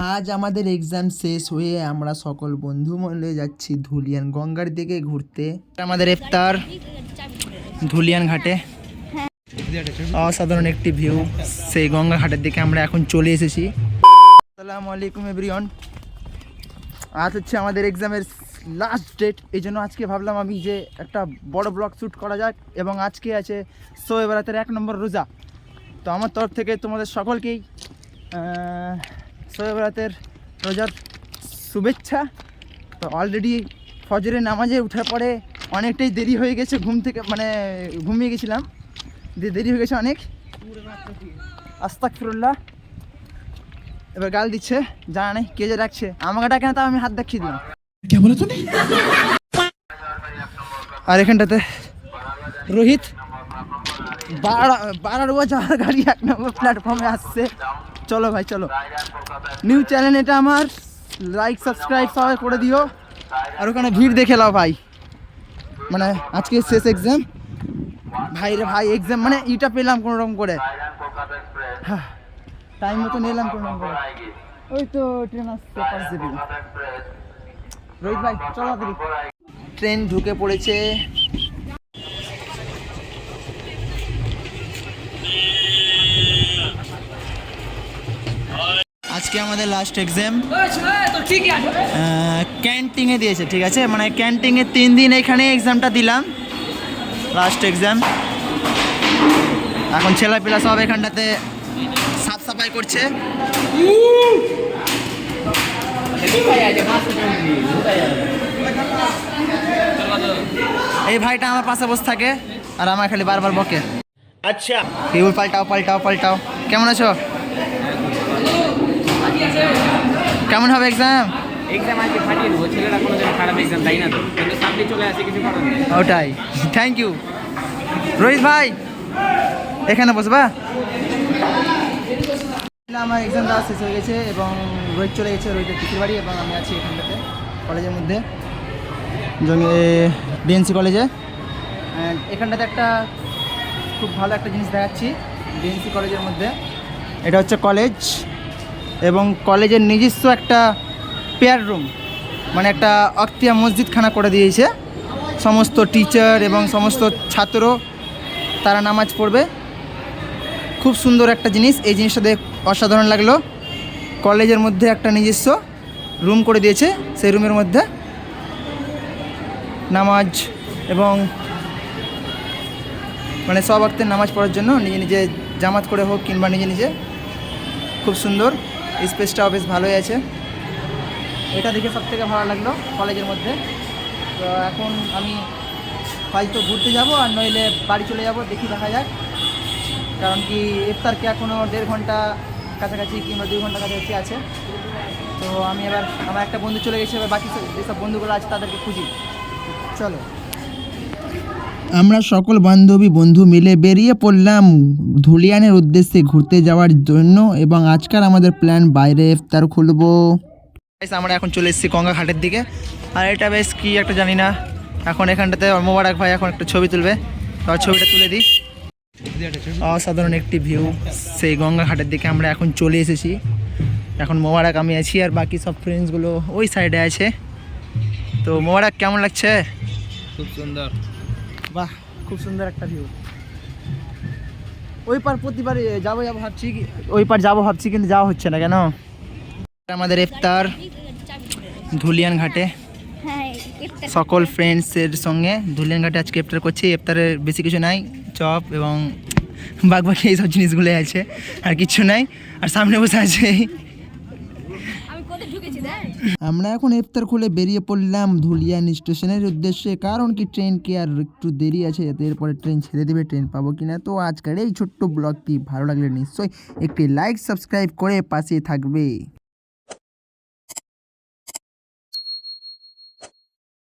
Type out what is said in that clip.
আজ আমাদের এক্সাম শেষ হয়ে আমরা সকল বন্ধু মিলে যাচ্ছি ধুলিয়ান গঙ্গার দিকে ঘুরতে। আমাদের ইফতার ধুলিয়ান ঘাটে, অসাধারণ একটি ভিউ। সেই গঙ্গা ঘাটের দিকে আমরা এখন চলে এসেছি। আসসালামু আলাইকুম এভরিওয়ান। আজ হচ্ছে আমাদের এক্সামের লাস্ট ডেট, এই জন্য আজকে ভাবলাম আমি যে একটা বড় ব্লগ শ্যুট করা যাক। এবং আজকে আছে শবে বরাতের 1 নম্বর রোজা। তো আমার তরফ থেকে তোমাদের সকলকেই শবে বরাতের রোজার শুভেচ্ছা। তো অলরেডি ফজরের নামাজে উঠে পড়ে অনেকটাই দেরি হয়ে গেছে, ঘুম থেকে মানে ঘুমিয়ে গেছিলাম, দেরি হয়ে গেছে অনেক। আস্তাগফিরুল্লাহ। এবার গাল দিচ্ছে, জানা নেই কে যে ডাকছে, আমাকে ডাকে না, তাও আমি হাত দেখিয়ে দিলাম। কে বলে তুমি? আর এখানটাতে রোহিত বাড়ার যাওয়ার গাড়ি 1 নম্বর প্ল্যাটফর্মে আসছে। চলো ভাই চলো, নিউ চ্যানেল এটা আমার, লাইক সাবস্ক্রাইব সবাই করে দিও। আর ওখানে ভিড় দেখে নাও ভাই, মানে আজকে শেষ এক্সাম ভাই রে ভাই। এক্সাম মানে ইটা পেলাম কোনোরকম করে, হ্যাঁ টাইম মতো নিলাম কোনোরকম করে। ওই তো ট্রেন আসছে পাশ দিয়ে। রোহিত ভাই চলো, ট্রেন ঢুকে পড়েছে। আজকে আমাদের লাস্ট এক্সাম ক্যান্টিনে দিয়েছে, ঠিক আছে, মানে ক্যান্টিনে 3 দিন এখানে এক্সামটা দিলাম, লাস্ট এক্সাম। এখন ছেলেপিলা সব এখানটাতে সাফ সাফাই করছে। এই ভাইটা আমার পাশে বসে থাকে আর আমার খালি বারবার বকে। আচ্ছা পাল্টাও পাল্টাও পাল্টাও। কেমন আছো? কেমন হবে এক্সাম? ওটাই, থ্যাংক ইউ রোহিত ভাই। এখানে বসবা। আমার এক্সামটা শেষ হয়ে গেছে এবং রোহিত চলে গেছে রোহিতের পিসির বাড়ি, এবং আমি আছি এখানটাতে কলেজের মধ্যে, ডিএনসি কলেজে। অ্যান্ড এখানটাতে একটা খুব ভালো একটা জিনিস দেখাচ্ছি ডিএনসি কলেজের মধ্যে। এটা হচ্ছে কলেজ, এবং কলেজের নিজস্ব একটা প্রেয়ার রুম, মানে একটা অক্তিয়া মসজিদখানা করে দিয়েছে। সমস্ত টিচার এবং সমস্ত ছাত্র তারা নামাজ পড়বে। খুব সুন্দর একটা জিনিস, এই জিনিসটা দেখে অসাধারণ লাগলো। কলেজের মধ্যে একটা নিজস্ব রুম করে দিয়েছে, সেই রুমের মধ্যে নামাজ এবং মানে সব ওয়াক্তের নামাজ পড়ার জন্য নিজে নিজে জামাত করে হোক কিংবা নিজে নিজে, খুব সুন্দর। স্পেসটাও বেশ ভালোই আছে, এটা দেখে সবথেকে ভালো লাগলো কলেজের মধ্যে। তো এখন আমি হয়তো ঘুরতে যাব, আর নইলে বাড়ি চলে যাব, দেখি দেখা যাক। কারণ কি ইফতারকে এখনও 1.5 ঘন্টা কাছাকাছি কিংবা 2 ঘন্টা কাছাকাছি আছে। তো আমি এবার, আমার একটা বন্ধু চলে গেছে, এবার বাকি যেসব বন্ধুগুলো আছে তাদেরকে খুঁজি। চলো, আমরা সকল বন্ধু মিলে বেরিয়ে পড়লাম ধুলিয়ানের উদ্দেশ্যে ঘুরতে যাওয়ার জন্য। এবং আজকাল আমাদের প্ল্যান বাইরে ইফতার খুলবো। আমরা এখন চলে এসেছি গঙ্গা ঘাটের দিকে। আর এটা বেশ কি একটা জানি না। এখন এখানটাতে মোবারক ভাই এখন একটা ছবি তুলবে, তার ছবিটা তুলে দিই। অসাধারণ একটি ভিউ। সেই গঙ্গা ঘাটের দিকে আমরা এখন চলে এসেছি। এখন মোবারক, আমি আছি, আর বাকি সব ফ্রেন্ডসগুলো ওই সাইডে আছে। তো মোবারক কেমন লাগছে? খুব সুন্দর। বাহ, খুব সুন্দর একটা ভিউ। ওই পার প্রতিবার যাবো ভাবছি, ওই পার যাবো ভাবছি, কিন্তু যাওয়া হচ্ছে না কেন। আমাদের ইফতার ধুলিয়ান ঘাটে সকল ফ্রেন্ডসের সঙ্গে ধুলিয়ান ঘাটে আজকে ইফতার করছি। ইফতারের বেশি কিছু নাই, চপ এবং বাকি এইসব জিনিসগুলো আছে, আর কিছু নাই। আর সামনে বসে আছে। আমরা এখন ইফতার খুলে বেরিয়ে পড়লাম ধুলিয়ান স্টেশনের উদ্দেশ্যে, কারণ কি ট্রেনকে আর একটু দেরি আছে, এরপরে ট্রেন ছেড়ে দেবে, ট্রেন পাবো কিনা। তো আজকের এই ছোট্ট ব্লগটি ভালো লাগলে নিশ্চয়ই একটি লাইক সাবস্ক্রাইব করে পাশে থাকবে।